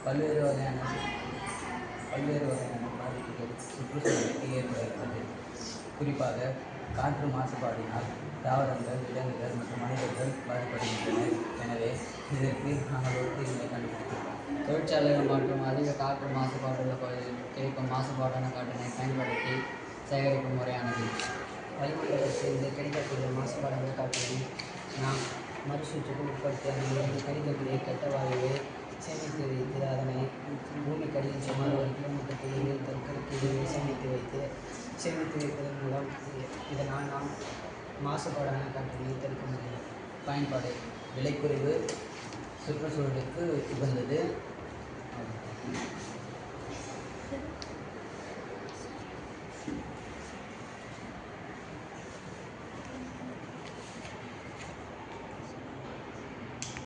பல்வேறு வகையான பாதிப்புகள் சுற்றுச்சூழலுக்கு ஏற்படுகிறது. குறிப்பாக காற்று மாசுபாடினால் தாவரங்கள், விலங்குகள் மற்றும் மனிதர்கள் பாதிப்படுகின்றனர். எனவே இதற்கு நாங்கள் ஒரு தீர்வை கண்டுபிடிக்கிறோம். தொழிற்சாலைகள் மற்றும் அதிக காற்று மாசுபாடுள்ள பகுதியில் கிடைக்கும் மாசுபாடான காற்றினை பயன்படுத்தி சேகரிக்கும் முறையானது. வளிமண்டலத்தில் இந்த கிடைக்கக்கூடிய மாசுபாடான காற்றினை நாம் மறுசுற்றுக்கு உட்படுத்தி அதிலிருந்து கிடைக்கக்கூடிய கெட்ட வாயுவை சேமித்து வைத்து அதனை பூமிக்கடியில் சுமார் 1 கிலோமீட்டர் தொலைவில் தற்கொலைக்கு சேமித்து வைப்பதன் மூலம் இதனால் நாம் மாசுபாடான காற்றினை தடுக்க முடியும். பயன்பாடு: விலை குறைவு, சுற்றுச்சூழலுக்கு உகந்தது.